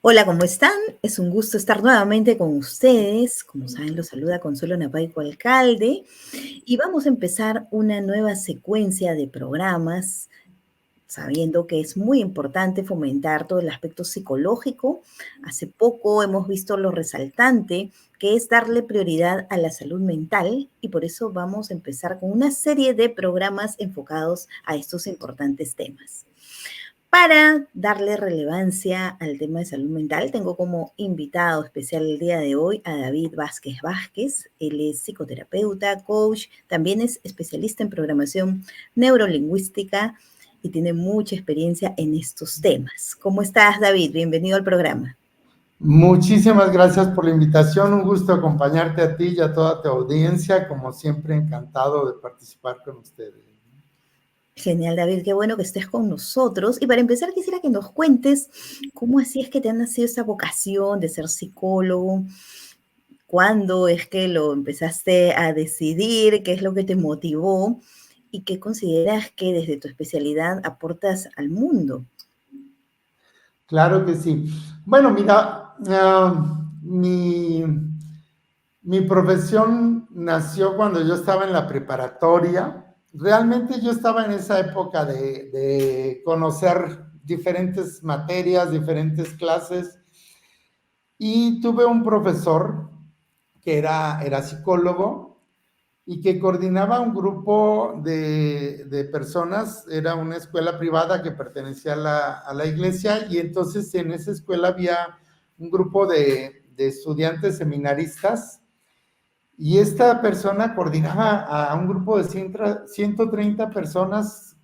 Hola, ¿cómo están? Es un gusto estar nuevamente con ustedes. Como saben, los saluda Consuelo Napaico Alcalde y vamos a empezar una nueva secuencia de programas, sabiendo que es muy importante fomentar todo el aspecto psicológico. Hace poco hemos visto lo resaltante que es darle prioridad a la salud mental y por eso vamos a empezar con una serie de programas enfocados a estos importantes temas. Para darle relevancia al tema de salud mental, tengo como invitado especial el día de hoy a David Vázquez Vázquez. Él es psicoterapeuta, coach, también es especialista en programación neurolingüística y tiene mucha experiencia en estos temas. ¿Cómo estás, David? Bienvenido al programa. Muchísimas gracias por la invitación, un gusto acompañarte a ti y a toda tu audiencia, como siempre encantado de participar con ustedes. Genial, David, qué bueno que estés con nosotros. Y para empezar, quisiera que nos cuentes cómo así es que te ha nacido esa vocación de ser psicólogo. ¿Cuándo es que lo empezaste a decidir? ¿Qué es lo que te motivó? ¿Y qué consideras que desde tu especialidad aportas al mundo? Claro que sí. Bueno, mira, mi profesión nació cuando yo estaba en la preparatoria. Realmente yo estaba en esa época de conocer diferentes materias, diferentes clases, y tuve un profesor que era psicólogo y que coordinaba un grupo de personas. Era una escuela privada que pertenecía a la iglesia, y entonces en esa escuela había un grupo de estudiantes seminaristas, y esta persona coordinaba a un grupo de 130 personas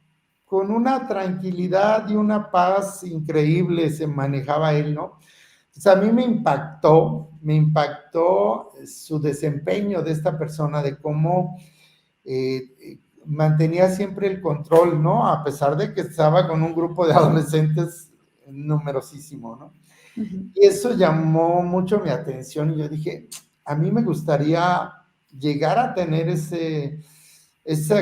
con una tranquilidad y una paz increíble. Se manejaba él, ¿no? Entonces a mí me impactó su desempeño de esta persona, de cómo mantenía siempre el control, ¿no? A pesar de que estaba con un grupo de adolescentes numerosísimo, ¿no? Ujú. Y eso llamó mucho mi atención, y yo dije, a mí me gustaría llegar a tener ese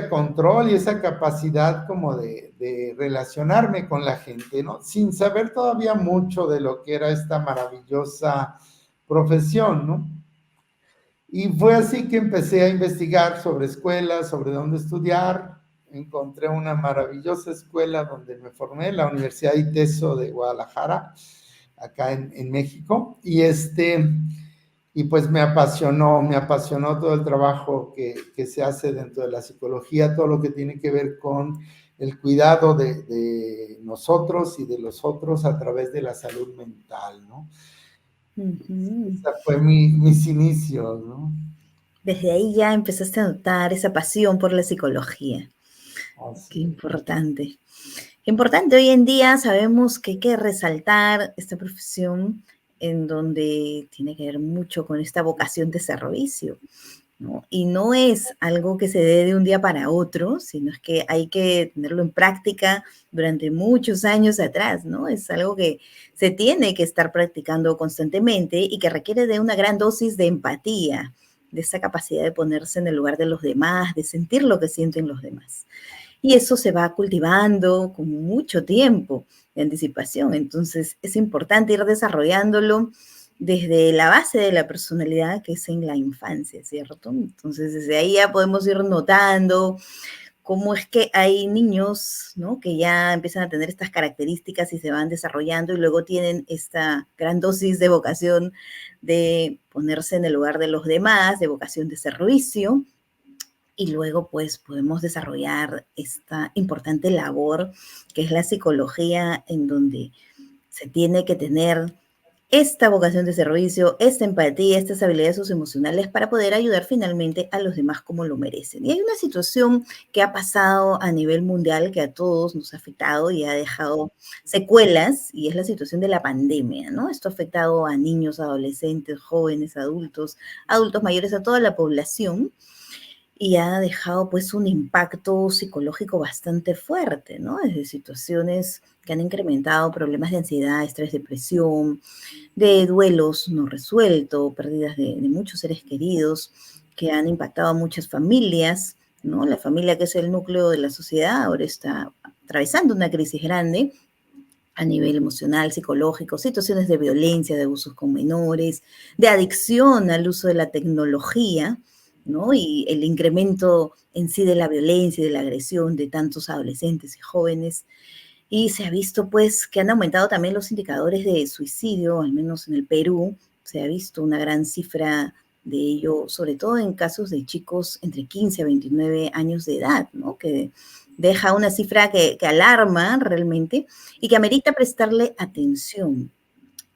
control y esa capacidad como de relacionarme con la gente, ¿no? Sin saber todavía mucho de lo que era esta maravillosa profesión, ¿no? Y fue así que empecé a investigar sobre escuelas, sobre dónde estudiar. Encontré una maravillosa escuela donde me formé, la Universidad ITESO de Guadalajara, acá en México. Y pues me apasionó todo el trabajo que se hace dentro de la psicología, todo lo que tiene que ver con el cuidado de nosotros y de los otros a través de la salud mental, ¿no? Ujú. Esa fue mis inicios, ¿no? Desde ahí ya empezaste a notar esa pasión por la psicología. Qué Así es. importante. Qué importante. Hoy en día sabemos que hay que resaltar esta profesión en donde tiene que ver mucho con esta vocación de servicio, ¿no? Y no es algo que se dé de un día para otro, sino es que hay que tenerlo en práctica durante muchos años atrás, ¿no? Es algo que se tiene que estar practicando constantemente y que requiere de una gran dosis de empatía, de esa capacidad de ponerse en el lugar de los demás, de sentir lo que sienten los demás. Y eso se va cultivando con mucho tiempo de anticipación. Entonces, es importante ir desarrollándolo desde la base de la personalidad, que es en la infancia, ¿cierto? Entonces, desde ahí ya podemos ir notando cómo es que hay niños, ¿no? Que ya empiezan a tener estas características y se van desarrollando y luego tienen esta gran dosis de vocación de ponerse en el lugar de los demás, de vocación de servicio, y luego pues podemos desarrollar esta importante labor que es la psicología, en donde se tiene que tener esta vocación de servicio, esta empatía, estas habilidades socioemocionales para poder ayudar finalmente a los demás como lo merecen. Y hay una situación que ha pasado a nivel mundial que a todos nos ha afectado y ha dejado secuelas, y es la situación de la pandemia, ¿no? Esto ha afectado a niños, adolescentes, jóvenes, adultos, adultos mayores, a toda la población, y ha dejado pues un impacto psicológico bastante fuerte, ¿no? Desde situaciones que han incrementado problemas de ansiedad, estrés, depresión, de duelos no resueltos, pérdidas de muchos seres queridos, que han impactado a muchas familias, ¿no? La familia, que es el núcleo de la sociedad, ahora está atravesando una crisis grande a nivel emocional, psicológico, situaciones de violencia, de abusos con menores, de adicción al uso de la tecnología, ¿no? Y el incremento en sí de la violencia y de la agresión de tantos adolescentes y jóvenes. Y se ha visto pues que han aumentado también los indicadores de suicidio, al menos en el Perú, se ha visto una gran cifra de ello, sobre todo en casos de chicos entre 15 a 29 años de edad, ¿no? Que deja una cifra que alarma realmente y que amerita prestarle atención.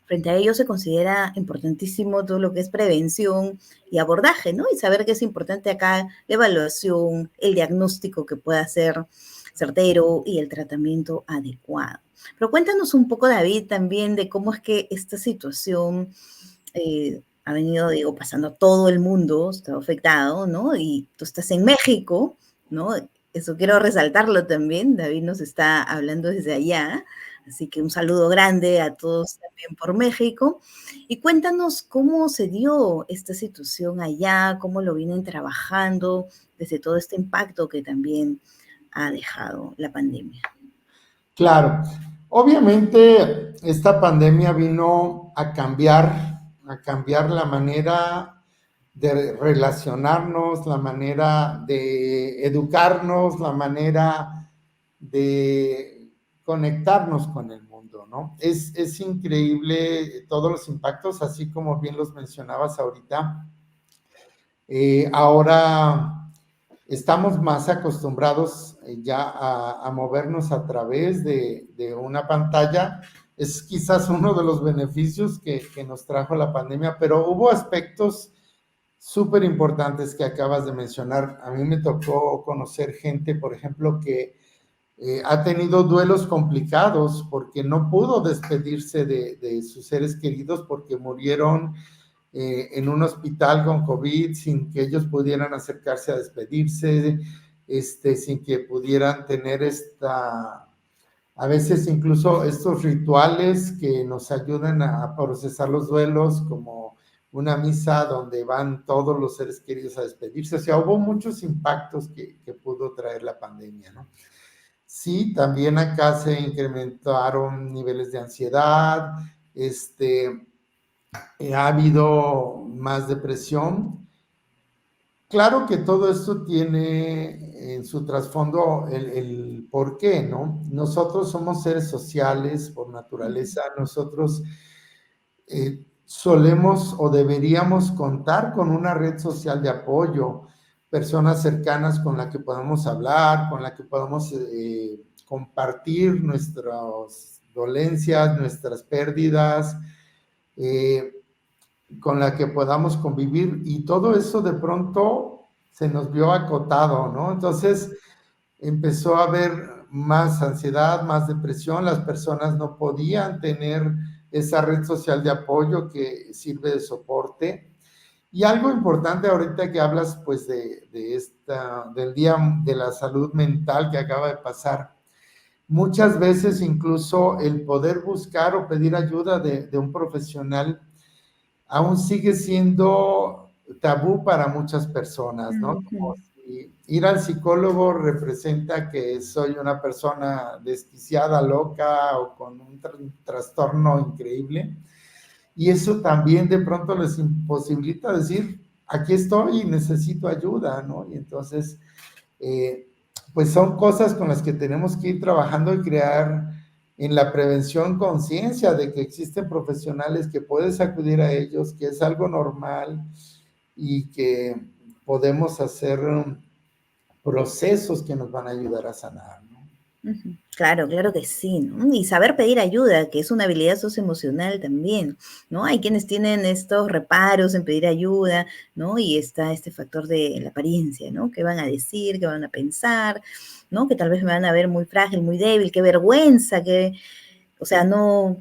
Frente a ello se considera importantísimo todo lo que es prevención y abordaje, ¿no? Y saber que es importante acá la evaluación, el diagnóstico que pueda ser certero y el tratamiento adecuado. Pero cuéntanos un poco, David, también de cómo es que esta situación ha venido, digo, pasando a todo el mundo, está afectado, ¿no? Y tú estás en México, ¿no? Eso quiero resaltarlo también, David nos está hablando desde allá, así que un saludo grande a todos también por México. Y cuéntanos cómo se dio esta situación allá, cómo lo vienen trabajando desde todo este impacto que también ha dejado la pandemia. Claro, obviamente esta pandemia vino a cambiar la manera de relacionarnos, la manera de educarnos, la manera de conectarnos con el mundo, ¿no? Es increíble todos los impactos, así como bien los mencionabas ahorita. Ahora estamos más acostumbrados ya a movernos a través de una pantalla. Es quizás uno de los beneficios que nos trajo la pandemia, pero hubo aspectos súper importantes que acabas de mencionar. A mí me tocó conocer gente, por ejemplo, que ha tenido duelos complicados porque no pudo despedirse de sus seres queridos porque murieron en un hospital con COVID sin que ellos pudieran acercarse a despedirse, sin que pudieran tener a veces incluso estos rituales que nos ayudan a procesar los duelos, como una misa donde van todos los seres queridos a despedirse. O sea, hubo muchos impactos que pudo traer la pandemia, ¿no? Sí, también acá se incrementaron niveles de ansiedad, ha habido más depresión. Claro que todo esto tiene en su trasfondo el por qué, ¿no? Nosotros somos seres sociales por naturaleza, nosotros solemos o deberíamos contar con una red social de apoyo, personas cercanas con las que podamos hablar, con las que podamos compartir nuestras dolencias, nuestras pérdidas, eh, con la que podamos convivir, y todo eso de pronto se nos vio acotado, ¿no? Entonces empezó a haber más ansiedad, más depresión, las personas no podían tener esa red social de apoyo que sirve de soporte. Y algo importante ahorita que hablas pues del Día de la Salud Mental que acaba de pasar, muchas veces incluso el poder buscar o pedir ayuda de un profesional aún sigue siendo tabú para muchas personas, ¿no? Como si ir al psicólogo representa que soy una persona desquiciada, loca o con un trastorno increíble. Y eso también de pronto les imposibilita decir, aquí estoy y necesito ayuda, ¿no? Y entonces, eh, pues son cosas con las que tenemos que ir trabajando y crear en la prevención conciencia de que existen profesionales que puedes acudir a ellos, que es algo normal y que podemos hacer procesos que nos van a ayudar a sanar, ¿no? Claro, claro que sí, ¿no? Y saber pedir ayuda, que es una habilidad socioemocional también, ¿no? Hay quienes tienen estos reparos en pedir ayuda, ¿no? Y está este factor de la apariencia, ¿no? ¿Qué van a decir? ¿Qué van a pensar? ¿No? Que tal vez me van a ver muy frágil, muy débil, qué vergüenza, que, o sea, no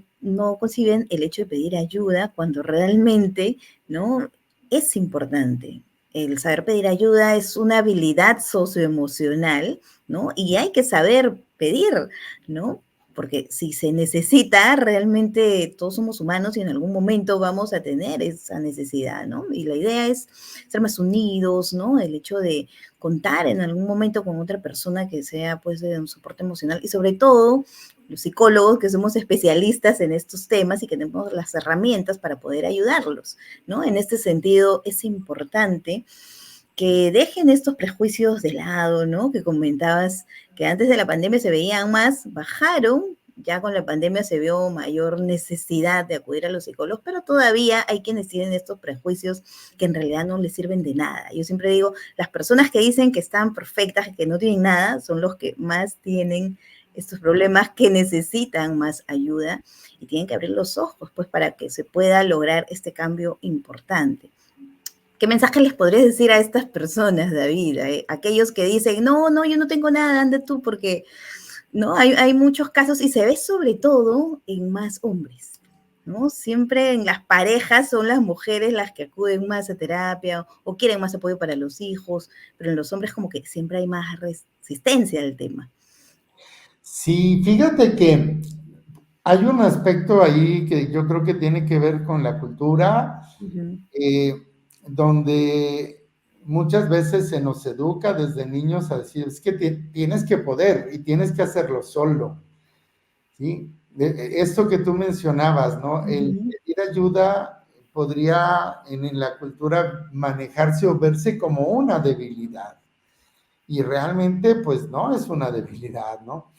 conciben el hecho de pedir ayuda cuando realmente, ¿no? Es importante. El saber pedir ayuda es una habilidad socioemocional, ¿no? Y hay que saber pedir, ¿no? Porque si se necesita, realmente todos somos humanos y en algún momento vamos a tener esa necesidad, ¿no? Y la idea es ser más unidos, ¿no? El hecho de contar en algún momento con otra persona que sea, pues, de un soporte emocional y sobre todo los psicólogos que somos especialistas en estos temas y que tenemos las herramientas para poder ayudarlos, ¿no? En este sentido, es importante que dejen estos prejuicios de lado, ¿no? Que comentabas que antes de la pandemia se veían más, bajaron, ya con la pandemia se vio mayor necesidad de acudir a los psicólogos, pero todavía hay quienes tienen estos prejuicios que en realidad no les sirven de nada. Yo siempre digo, las personas que dicen que están perfectas, que no tienen nada, son los que más tienen estos problemas, que necesitan más ayuda y tienen que abrir los ojos, pues, para que se pueda lograr este cambio importante. ¿Qué mensaje les podrías decir a estas personas, David? Aquellos que dicen, no, no, yo no tengo nada, anda tú, porque no, hay muchos casos y se ve sobre todo en más hombres, ¿no? Siempre en las parejas son las mujeres las que acuden más a terapia o quieren más apoyo para los hijos, pero en los hombres como que siempre hay más resistencia al tema. Sí, fíjate que hay un aspecto ahí que yo creo que tiene que ver con la cultura, Ujú, eh, donde muchas veces se nos educa desde niños a decir, es que tienes que poder y tienes que hacerlo solo, ¿sí? Esto que tú mencionabas, ¿no? El ujú, pedir ayuda podría en la cultura manejarse o verse como una debilidad. Y realmente, pues no es una debilidad, ¿no?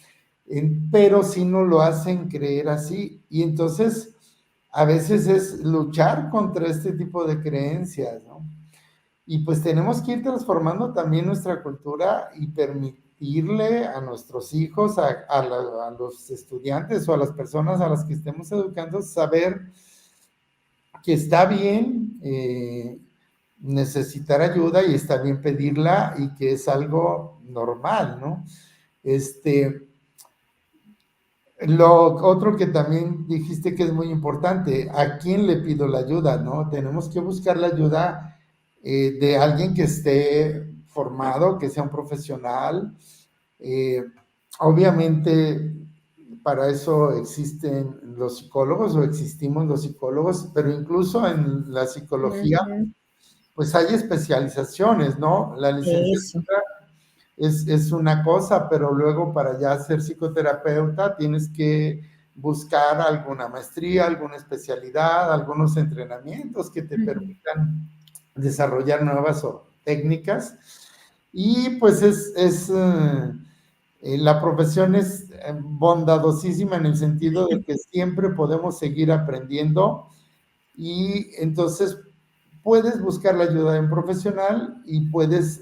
Pero sí nos lo hacen creer así. Y entonces, a veces es luchar contra este tipo de creencias, ¿no? Y pues tenemos que ir transformando también nuestra cultura y permitirle a nuestros hijos, a los estudiantes o a las personas a las que estemos educando, saber que está bien necesitar ayuda y está bien pedirla y que es algo normal, ¿no? Este, lo otro que también dijiste que es muy importante, ¿a quién le pido la ayuda, no? Tenemos que buscar la ayuda de alguien que esté formado, que sea un profesional. Eh, Obviamente, para eso existen los psicólogos o existimos los psicólogos, pero incluso en la psicología, ujú. pues hay especializaciones, ¿no? La Eso. licenciatura es una cosa, pero luego para ya ser psicoterapeuta tienes que buscar alguna maestría, alguna especialidad, algunos entrenamientos que te Ujú, permitan desarrollar nuevas técnicas. Y pues la profesión es bondadosísima en el sentido de que siempre podemos seguir aprendiendo y entonces puedes buscar la ayuda de un profesional y puedes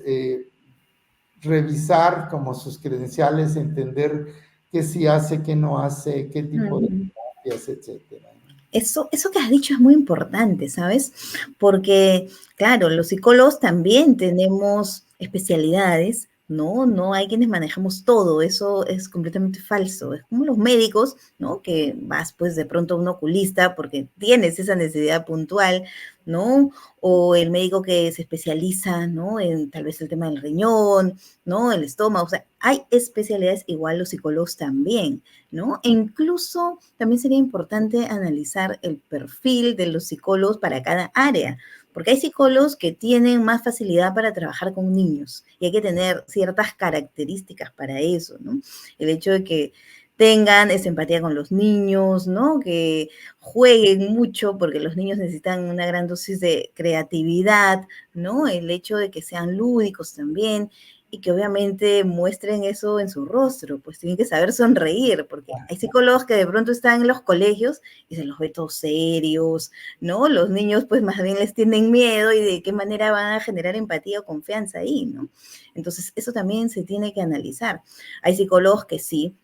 revisar como sus credenciales, entender qué sí hace, qué no hace, qué tipo de ujú. terapias, etcétera. Eso que has dicho es muy importante, ¿sabes? Porque, claro, los psicólogos también tenemos especialidades, ¿no? No hay quienes manejamos todo, eso es completamente falso. Es como los médicos, ¿no? Que vas pues de pronto a un oculista porque tienes esa necesidad puntual, ¿no? O el médico que se especializa, ¿no? En tal vez el tema del riñón, ¿no? El estómago, o sea, hay especialidades, igual los psicólogos también, ¿no? E incluso también sería importante analizar el perfil de los psicólogos para cada área, porque hay psicólogos que tienen más facilidad para trabajar con niños y hay que tener ciertas características para eso, ¿no? El hecho de que tengan esa empatía con los niños, ¿no? Que jueguen mucho, porque los niños necesitan una gran dosis de creatividad, ¿no? El hecho de que sean lúdicos también, y que obviamente muestren eso en su rostro, pues tienen que saber sonreír, porque hay psicólogos que de pronto están en los colegios y se los ve todos serios, ¿no? Los niños pues más bien les tienen miedo y de qué manera van a generar empatía o confianza ahí, ¿no? Entonces eso también se tiene que analizar. Hay psicólogos que sí,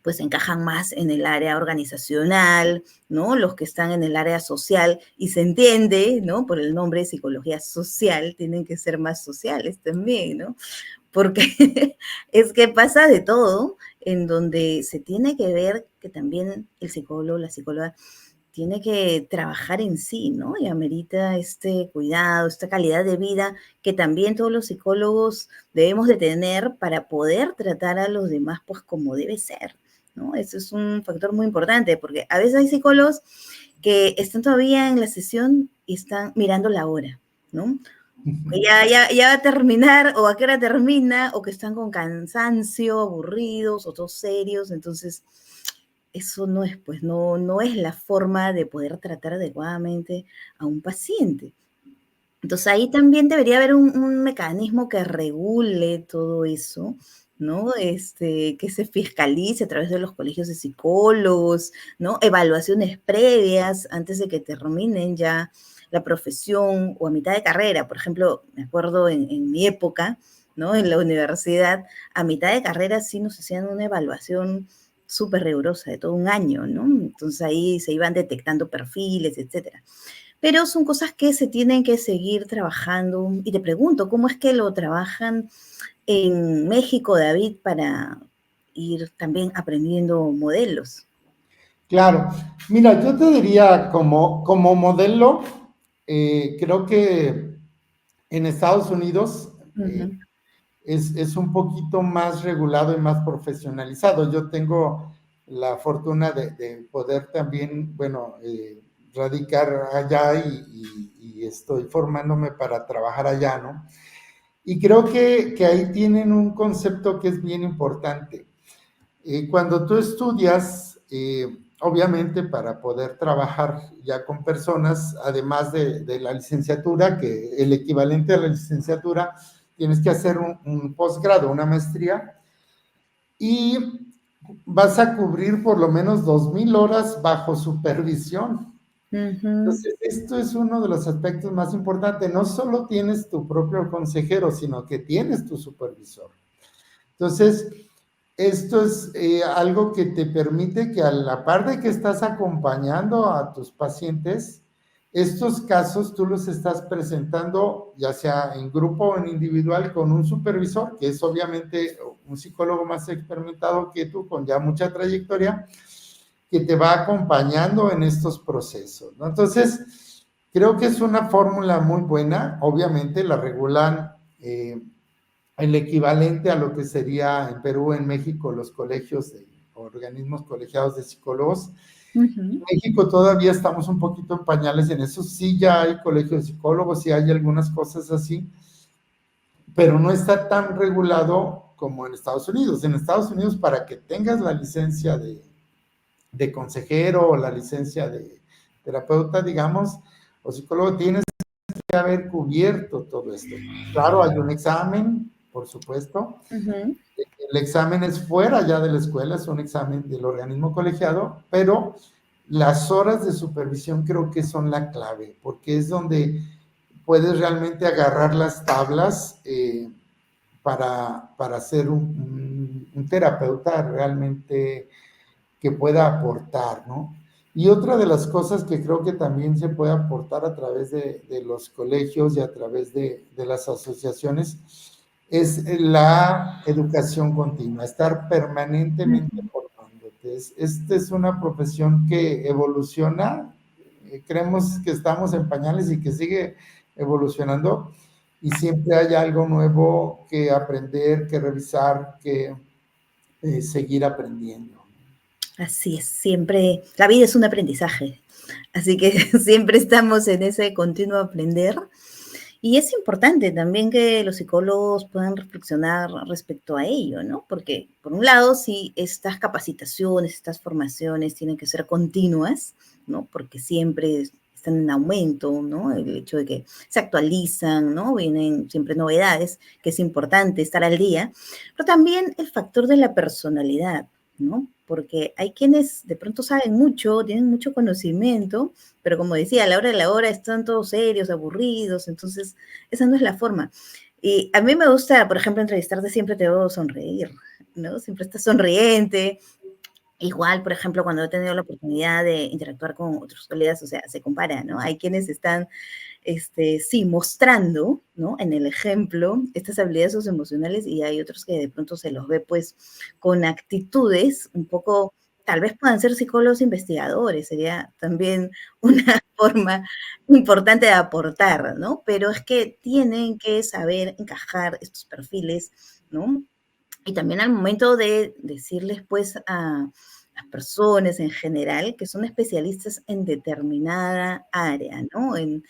pues encajan más en el área organizacional, ¿no? Los que están en el área social y se entiende, ¿no? Por el nombre de psicología social, tienen que ser más sociales también, ¿no? Porque es que pasa de todo, en donde se tiene que ver que también el psicólogo, la psicóloga, tiene que trabajar en sí, ¿no? Y amerita este cuidado, esta calidad de vida que también todos los psicólogos debemos de tener para poder tratar a los demás pues como debe ser, ¿no? Eso es un factor muy importante, porque a veces hay psicólogos que están todavía en la sesión y están mirando la hora, ¿no? Que ya va a terminar, o a qué hora termina, o que están con cansancio, aburridos, o todos serios, entonces eso no es, pues, no es la forma de poder tratar adecuadamente a un paciente. Entonces ahí también debería haber un mecanismo que regule todo eso, ¿no? Que se fiscalice a través de los colegios de psicólogos, ¿no? Evaluaciones previas antes de que terminen ya la profesión o a mitad de carrera. Por ejemplo, me acuerdo en mi época, ¿no? En la universidad, a mitad de carrera sí nos hacían una evaluación súper rigurosa de todo un año, ¿no? Entonces ahí se iban detectando perfiles, etcétera. Pero son cosas que se tienen que seguir trabajando. Y te pregunto, ¿cómo es que lo trabajan en México, David, para ir también aprendiendo modelos? Claro, mira, yo te diría como modelo, creo que en Estados Unidos Ujú, es un poquito más regulado y más profesionalizado. Yo tengo la fortuna de poder también, bueno, radicar allá y estoy formándome para trabajar allá, ¿no? Y creo que ahí tienen un concepto que es bien importante. Cuando tú estudias, obviamente para poder trabajar ya con personas, además de la licenciatura, que el equivalente a la licenciatura, tienes que hacer un posgrado, una maestría, y vas a cubrir por lo menos 2,000 horas bajo supervisión. ujú, Entonces, esto es uno de los aspectos más importantes. No solo tienes tu propio consejero, sino que tienes tu supervisor. Entonces, esto es algo que te permite que a la par de que estás acompañando a tus pacientes, estos casos tú los estás presentando ya sea en grupo o en individual con un supervisor, que es obviamente un psicólogo más experimentado que tú, con ya mucha trayectoria, que te va acompañando en estos procesos, ¿no? Entonces, creo que es una fórmula muy buena. Obviamente la regulan el equivalente a lo que sería en Perú, en México, los colegios de organismos colegiados de psicólogos. En ujú. México todavía estamos un poquito en pañales en eso. Sí, ya hay colegios de psicólogos, sí hay algunas cosas así, pero no está tan regulado como en Estados Unidos. En Estados Unidos, para que tengas la licencia de consejero o la licencia de terapeuta, digamos, o psicólogo, tienes que haber cubierto todo esto. Claro, hay un examen, por supuesto. Ujú. El examen es fuera ya de la escuela, es un examen del organismo colegiado, pero las horas de supervisión creo que son la clave, porque es donde puedes realmente agarrar las tablas para ser un terapeuta realmente que pueda aportar, ¿no? Y otra de las cosas que creo que también se puede aportar a través de los colegios y a través de las asociaciones es la educación continua, estar permanentemente Ujú. formándote. Esta es una profesión que evoluciona, creemos que estamos en pañales y que sigue evolucionando y siempre hay algo nuevo que aprender, que revisar, que seguir aprendiendo. Así es, siempre, la vida es un aprendizaje, así que siempre estamos en ese continuo aprender. Y es importante también que los psicólogos puedan reflexionar respecto a ello, ¿no? Porque, por un lado, sí, estas capacitaciones, estas formaciones tienen que ser continuas, ¿no? Porque siempre están en aumento, ¿no? El hecho de que se actualizan, ¿no? Vienen siempre novedades, que es importante estar al día, pero también el factor de la personalidad, ¿no? Porque hay quienes de pronto saben mucho, tienen mucho conocimiento, pero como decía, a la hora de la hora están todos serios, aburridos, entonces esa no es la forma. Y a mí me gusta, por ejemplo, entrevistarte, siempre te veo sonreír, ¿no? Siempre estás sonriente. Igual, por ejemplo, cuando he tenido la oportunidad de interactuar con otros colegas, o sea, se compara, ¿no? Hay quienes están, sí, mostrando, ¿no? En el ejemplo, estas habilidades socioemocionales y hay otros que de pronto se los ve, pues, con actitudes un poco, tal vez puedan ser psicólogos investigadores, sería también una forma importante de aportar, ¿no? Pero es que tienen que saber encajar estos perfiles, ¿no? Y también al momento de decirles, pues, a las personas en general que son especialistas en determinada área, ¿no? En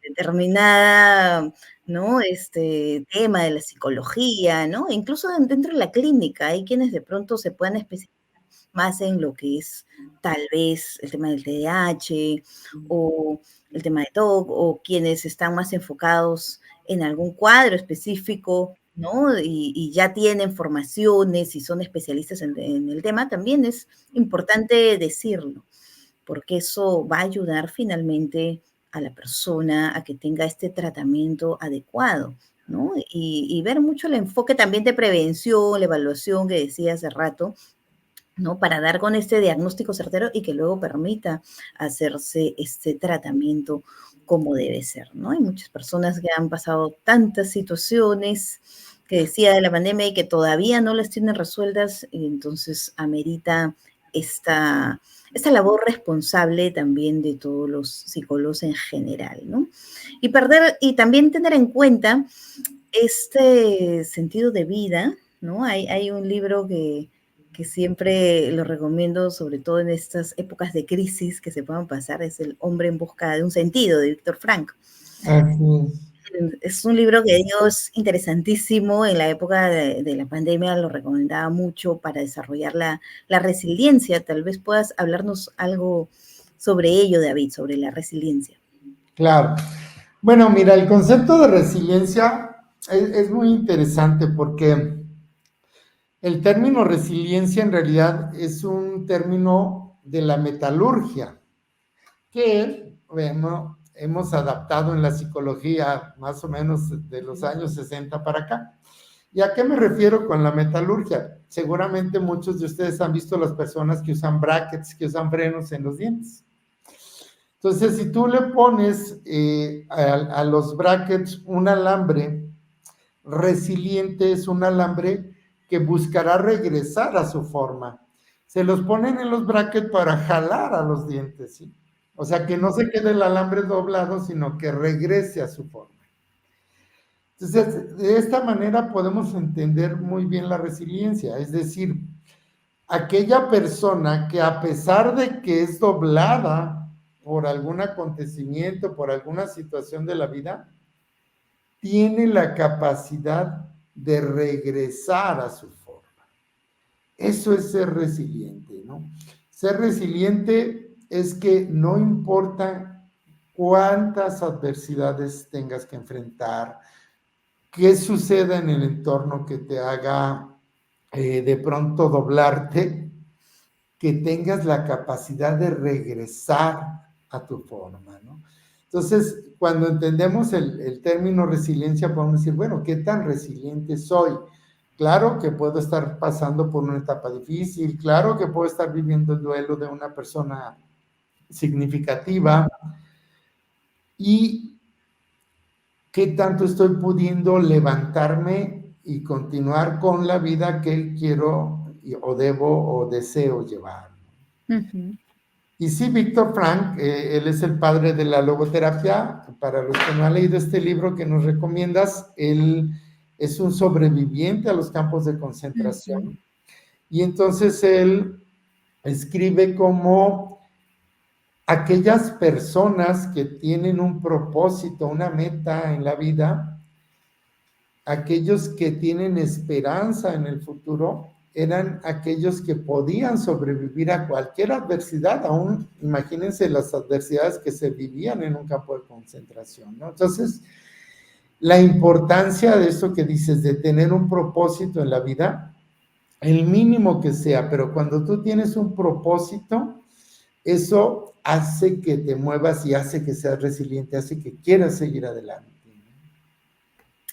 determinada, ¿no? Tema de la psicología, ¿no? Incluso dentro de la clínica hay quienes de pronto se puedan especializar más en lo que es tal vez el tema del TDAH o el tema de TOC, o quienes están más enfocados en algún cuadro específico, ¿no? Y ya tienen formaciones y son especialistas en el tema, también es importante decirlo, porque eso va a ayudar finalmente a la persona a que tenga este tratamiento adecuado, ¿no? Y ver mucho el enfoque también de prevención, la evaluación que decía hace rato, ¿no? Para dar con este diagnóstico certero y que luego permita hacerse este tratamiento como debe ser, ¿no? Hay muchas personas que han pasado tantas situaciones que decía de la pandemia y que todavía no las tienen resueltas, y entonces amerita esta, esta labor responsable también de todos los psicólogos en general, ¿no? Y también tener en cuenta este sentido de vida, ¿no? Hay un libro que siempre lo recomiendo, sobre todo en estas épocas de crisis que se puedan pasar, es El hombre en busca de un sentido, de Víctor Frank. Así es. Es un libro que dio es interesantísimo en la época de la pandemia, lo recomendaba mucho para desarrollar la resiliencia. Tal vez puedas hablarnos algo sobre ello, David, sobre la resiliencia. Claro. Bueno, mira, el concepto de resiliencia es muy interesante porque el término resiliencia en realidad es un término de la metalurgia que bueno, hemos adaptado en la psicología más o menos de los años 60 para acá. ¿Y a qué me refiero con la metalurgia? Seguramente muchos de ustedes han visto las personas que usan brackets, que usan frenos en los dientes. Entonces, si tú le pones a los brackets un alambre resiliente, es un alambre que buscará regresar a su forma. Se los ponen en los brackets para jalar a los dientes, ¿sí? O sea, que no se quede el alambre doblado, sino que regrese a su forma. Entonces, de esta manera podemos entender muy bien la resiliencia, es decir, aquella persona que a pesar de que es doblada por algún acontecimiento, por alguna situación de la vida, tiene la capacidad de regresar a su forma. Eso es ser resiliente, ¿no? Ser resiliente es que no importa cuántas adversidades tengas que enfrentar, qué suceda en el entorno que te haga de pronto doblarte, que tengas la capacidad de regresar a tu forma, ¿no? Entonces, cuando entendemos el término resiliencia, podemos decir, bueno, ¿qué tan resiliente soy? Claro que puedo estar pasando por una etapa difícil, claro que puedo estar viviendo el duelo de una persona significativa y qué tanto estoy pudiendo levantarme y continuar con la vida que quiero o debo o deseo llevar. Ujú. Y sí, Víctor Frank, él es el padre de la logoterapia. Para los que no han leído este libro que nos recomiendas, él es un sobreviviente a los campos de Ujú. concentración. Y entonces él escribe como aquellas personas que tienen un propósito, una meta en la vida, aquellos que tienen esperanza en el futuro, eran aquellos que podían sobrevivir a cualquier adversidad, aún imagínense las adversidades que se vivían en un campo de concentración, ¿no? Entonces, la importancia de eso que dices, de tener un propósito en la vida, el mínimo que sea, pero cuando tú tienes un propósito, eso hace que te muevas y hace que seas resiliente, hace que quieras seguir adelante.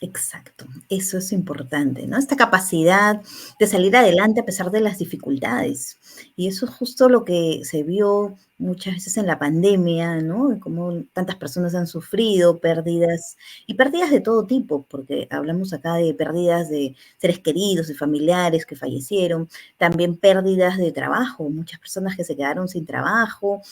Exacto, eso es importante, ¿no? Esta capacidad de salir adelante a pesar de las dificultades. Y eso es justo lo que se vio muchas veces en la pandemia, ¿no? Como tantas personas han sufrido pérdidas y pérdidas de todo tipo, porque hablamos acá de pérdidas de seres queridos, de familiares que fallecieron, también pérdidas de trabajo, muchas personas que se quedaron sin trabajo,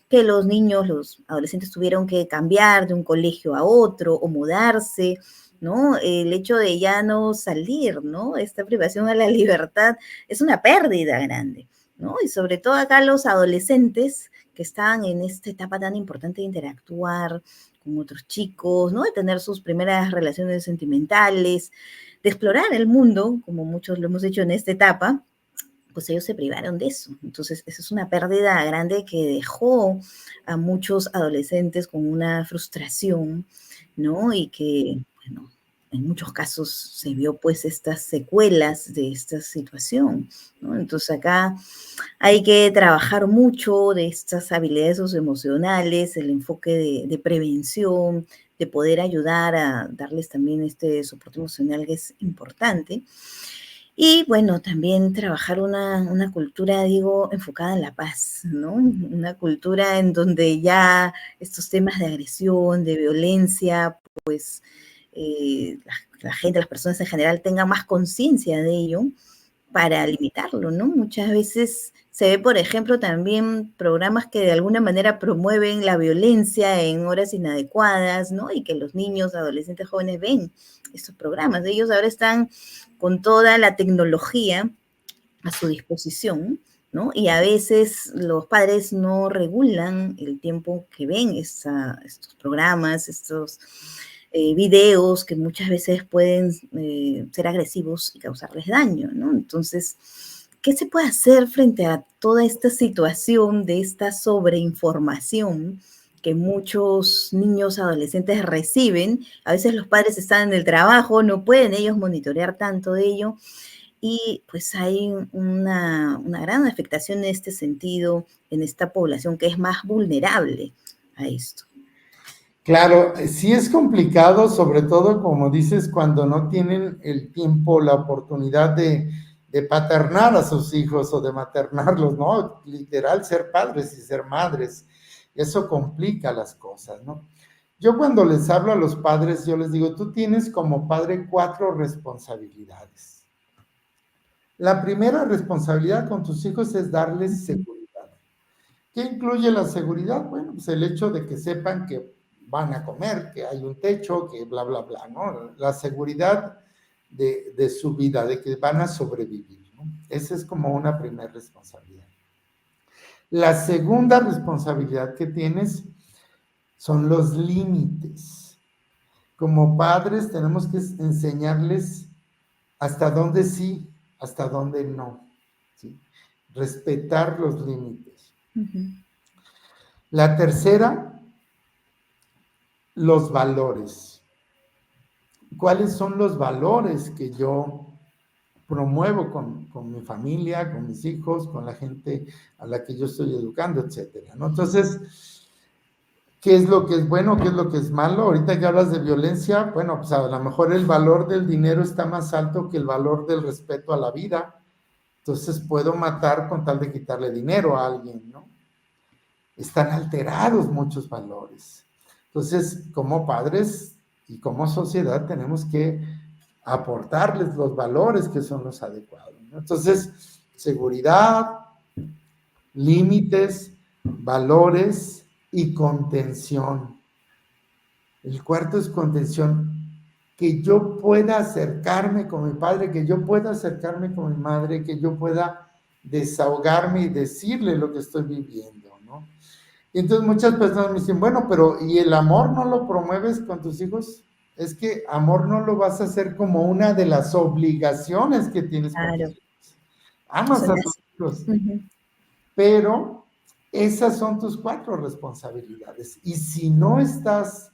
que los niños, los adolescentes tuvieron que cambiar de un colegio a otro o mudarse, ¿no? El hecho de ya no salir, ¿no? Esta privación a la libertad es una pérdida grande, ¿no? Y sobre todo acá los adolescentes que están en esta etapa tan importante de interactuar con otros chicos, ¿no? De tener sus primeras relaciones sentimentales, de explorar el mundo, como muchos lo hemos hecho en esta etapa, pues ellos se privaron de eso. Entonces, esa es una pérdida grande que dejó a muchos adolescentes con una frustración, ¿no? Y que, bueno, en muchos casos se vio pues estas secuelas de esta situación, ¿no? Entonces acá hay que trabajar mucho de estas habilidades socioemocionales, el enfoque de prevención, de poder ayudar a darles también este soporte emocional que es importante. Y bueno, también trabajar una cultura, digo, enfocada en la paz, ¿no? Una cultura en donde ya estos temas de agresión, de violencia, pues la gente, las personas en general tengan más conciencia de ello para limitarlo, ¿no? Muchas veces se ve, por ejemplo, también programas que de alguna manera promueven la violencia en horas inadecuadas, ¿no? Y que los niños, adolescentes, jóvenes ven estos programas. Ellos ahora están con toda la tecnología a su disposición, ¿no? Y a veces los padres no regulan el tiempo que ven estos programas, estos videos que muchas veces pueden ser agresivos y causarles daño, ¿no? Entonces, ¿qué se puede hacer frente a toda esta situación de esta sobreinformación que muchos niños, adolescentes reciben? A veces los padres están en el trabajo, no pueden ellos monitorear tanto de ello, y pues hay una gran afectación en este sentido, en esta población que es más vulnerable a esto. Claro, sí es complicado, sobre todo, como dices, cuando no tienen el tiempo, la oportunidad de paternar a sus hijos o de maternarlos, ¿no? Literal, ser padres y ser madres. Eso complica las cosas, ¿no? Yo cuando les hablo a los padres, yo les digo, tú tienes como padre 4 responsabilidades. La primera responsabilidad con tus hijos es darles seguridad. ¿Qué incluye la seguridad? Bueno, pues el hecho de que sepan que van a comer, que hay un techo, que bla, bla, bla, ¿no? La seguridad de su vida, de que van a sobrevivir, ¿no? Esa es como una primera responsabilidad. La segunda responsabilidad que tienes son los límites. Como padres tenemos que enseñarles hasta dónde sí, hasta dónde no, ¿sí? Respetar los límites. La tercera, los valores. ¿Cuáles son los valores que yo promuevo con mi familia, con mis hijos, con la gente a la que yo estoy educando, etcétera, ¿no? Entonces, ¿qué es lo que es bueno? ¿Qué es lo que es malo? Ahorita que hablas de violencia, bueno, pues a lo mejor el valor del dinero está más alto que el valor del respeto a la vida. Entonces puedo matar con tal de quitarle dinero a alguien, ¿no? Están alterados muchos valores. Entonces, como padres y como sociedad tenemos que aportarles los valores que son los adecuados, ¿no? Entonces, seguridad, límites, valores y contención. El cuarto es contención, que yo pueda acercarme con mi padre, que yo pueda acercarme con mi madre, que yo pueda desahogarme y decirle lo que estoy viviendo, ¿no? Y entonces muchas personas me dicen, bueno, pero ¿y el amor no lo promueves con tus hijos? Es que amor no lo vas a hacer como una de las obligaciones que tienes con tus Claro. hijos. Amas a tus hijos, pero esas son tus 4 responsabilidades. Y si no estás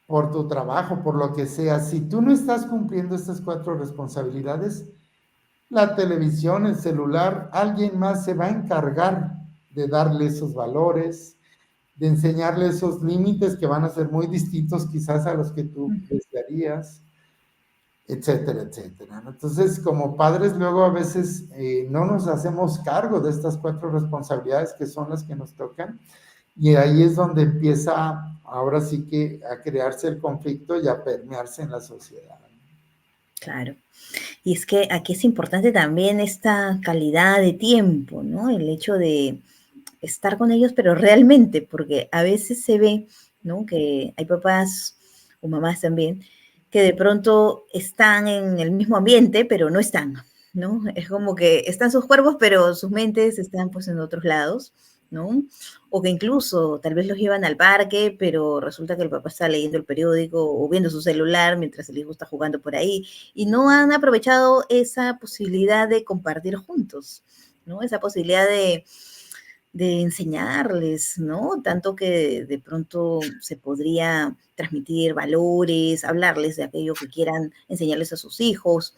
por tu trabajo, por lo que sea, si tú no estás cumpliendo estas 4 responsabilidades, la televisión, el celular, alguien más se va a encargar de darle esos valores, de enseñarle esos límites que van a ser muy distintos quizás a los que tú desearías, etcétera, etcétera. Entonces, como padres, luego a veces no nos hacemos cargo de estas 4 responsabilidades que son las que nos tocan, y ahí es donde empieza ahora sí que a crearse el conflicto y a permearse en la sociedad. Claro. Y es que aquí es importante también esta calidad de tiempo, ¿no? El hecho de estar con ellos, pero realmente, porque a veces se ve, ¿no? Que hay papás o mamás también que de pronto están en el mismo ambiente, pero no están, ¿no? Es como que están sus cuerpos, pero sus mentes están pues en otros lados. ¿no? O que incluso tal vez los llevan al parque, pero resulta que el papá está leyendo el periódico o viendo su celular mientras el hijo está jugando por ahí y no han aprovechado esa posibilidad de compartir juntos, ¿no? Esa posibilidad de enseñarles, ¿no? Tanto que de pronto se podría transmitir valores, hablarles de aquello que quieran enseñarles a sus hijos,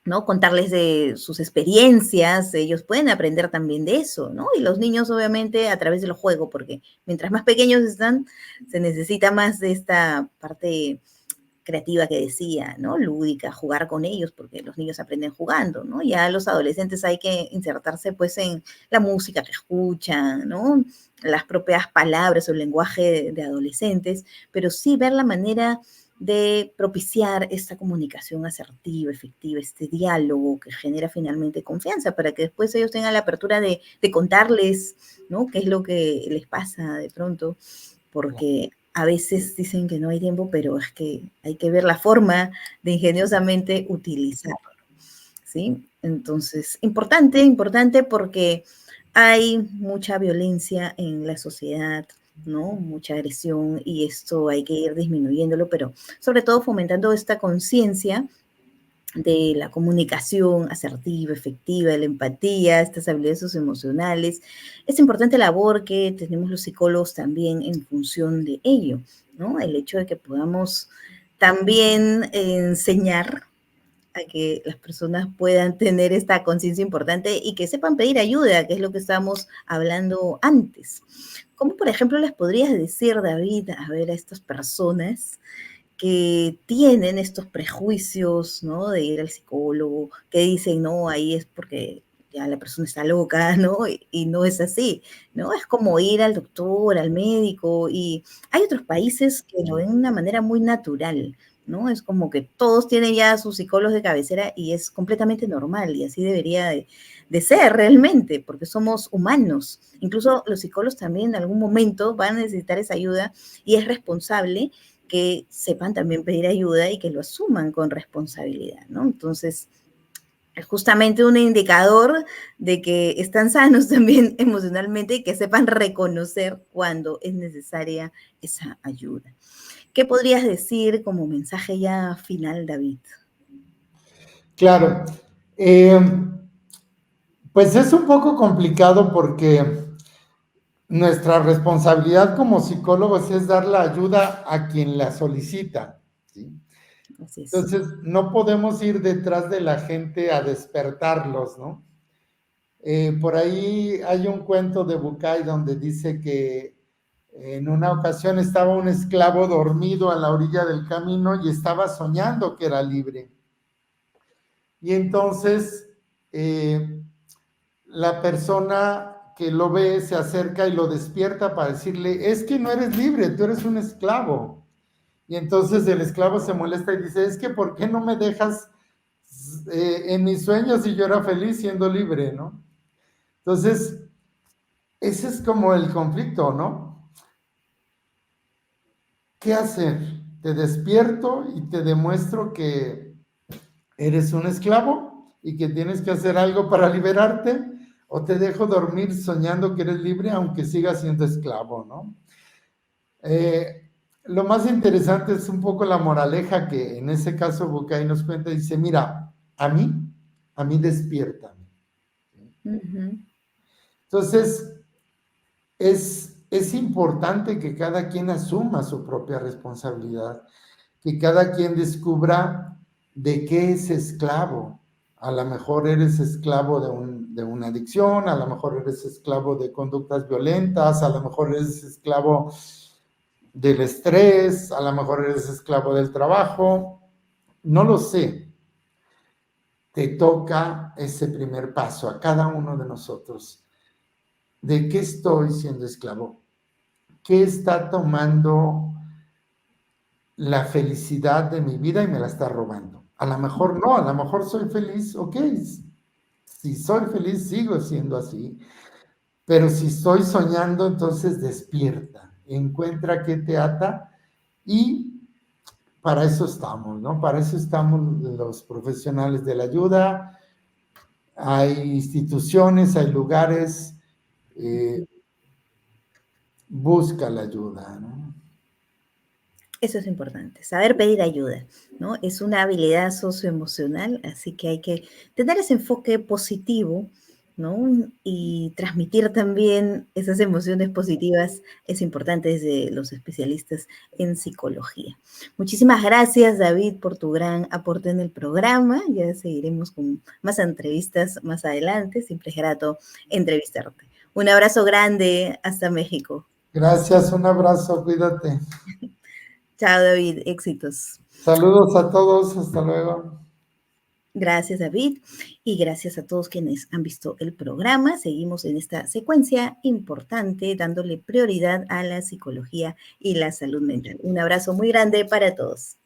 ¿no? Contarles de sus experiencias, ellos pueden aprender también de eso, ¿no? Y los niños obviamente a través del juego, porque mientras más pequeños están, se necesita más de esta parte creativa que decía, ¿no? Lúdica, jugar con ellos, porque los niños aprenden jugando, ¿no? Ya los adolescentes hay que insertarse pues en la música que escuchan, ¿no? Las propias palabras o el lenguaje de adolescentes, pero sí ver la manera de propiciar esta comunicación asertiva, efectiva, este diálogo que genera finalmente confianza, para que después ellos tengan la apertura de contarles, ¿no? Qué es lo que les pasa de pronto, porque a veces dicen que no hay tiempo, pero es que hay que ver la forma de ingeniosamente utilizarlo, ¿sí? Entonces, importante, importante porque hay mucha violencia en la sociedad, ¿no? Mucha agresión y esto hay que ir disminuyéndolo, pero sobre todo fomentando esta conciencia de la comunicación asertiva, efectiva, de la empatía, estas habilidades socioemocionales. Es importante la labor que tenemos los psicólogos también en función de ello, ¿no? El hecho de que podamos también enseñar a que las personas puedan tener esta conciencia importante y que sepan pedir ayuda, que es lo que estábamos hablando antes. ¿Cómo, por ejemplo, les podrías decir, David, a ver, a estas personas que tienen estos prejuicios, ¿no? De ir al psicólogo, que dicen, no, ahí es porque ya la persona está loca, ¿no? Y no es así, ¿no? Es como ir al doctor, al médico, y hay otros países que lo ven de una manera muy natural, ¿no? Es como que todos tienen ya sus psicólogos de cabecera y es completamente normal y así debería de ser realmente, porque somos humanos. Incluso los psicólogos también en algún momento van a necesitar esa ayuda y es responsable que sepan también pedir ayuda y que lo asuman con responsabilidad, ¿no? Entonces, es justamente un indicador de que están sanos también emocionalmente y que sepan reconocer cuando es necesaria esa ayuda. ¿Qué podrías decir como mensaje ya final, David? Claro. Pues es un poco complicado porque nuestra responsabilidad como psicólogos es dar la ayuda a quien la solicita, ¿sí? Así es. Entonces, no podemos ir detrás de la gente a despertarlos, ¿no? Por ahí hay un cuento de Bucay donde dice que en una ocasión estaba un esclavo dormido a la orilla del camino y estaba soñando que era libre. Y entonces la persona que lo ve se acerca y lo despierta para decirle, es que no eres libre, tú eres un esclavo. Y entonces el esclavo se molesta y dice, es que ¿por qué no me dejas en mis sueños si yo era feliz siendo libre, ¿no? Entonces, ese es como el conflicto, ¿no? ¿Qué hacer? ¿Te despierto y te demuestro que eres un esclavo y que tienes que hacer algo para liberarte? ¿O te dejo dormir soñando que eres libre aunque sigas siendo esclavo, ¿no? Lo más interesante es un poco la moraleja que en ese caso Bucay nos cuenta, dice, mira, a mí despiértame. Ujú. Entonces, es importante que cada quien asuma su propia responsabilidad, que cada quien descubra de qué es esclavo. A lo mejor eres esclavo de una adicción, a lo mejor eres esclavo de conductas violentas, a lo mejor eres esclavo del estrés, a lo mejor eres esclavo del trabajo, no lo sé. Te toca ese primer paso a cada uno de nosotros. ¿De qué estoy siendo esclavo? ¿Qué está tomando la felicidad de mi vida y me la está robando? A lo mejor no, a lo mejor soy feliz, ok. Si soy feliz, sigo siendo así. Pero si estoy soñando, entonces despierta, encuentra qué te ata y para eso estamos, ¿no? Para eso estamos los profesionales de la ayuda. Hay instituciones, hay lugares busca la ayuda, ¿no? Eso es importante, saber pedir ayuda, ¿no? Es una habilidad socioemocional, así que hay que tener ese enfoque positivo, ¿no? Y transmitir también esas emociones positivas es importante desde los especialistas en psicología. Muchísimas gracias, David, por tu gran aporte en el programa. Ya seguiremos con más entrevistas más adelante. Siempre es grato entrevistarte. Un abrazo grande hasta México. Gracias, un abrazo, cuídate. Chao, David, éxitos. Saludos a todos, hasta luego. Gracias, David, y gracias a todos quienes han visto el programa. Seguimos en esta secuencia importante, dándole prioridad a la psicología y la salud mental. Un abrazo muy grande para todos.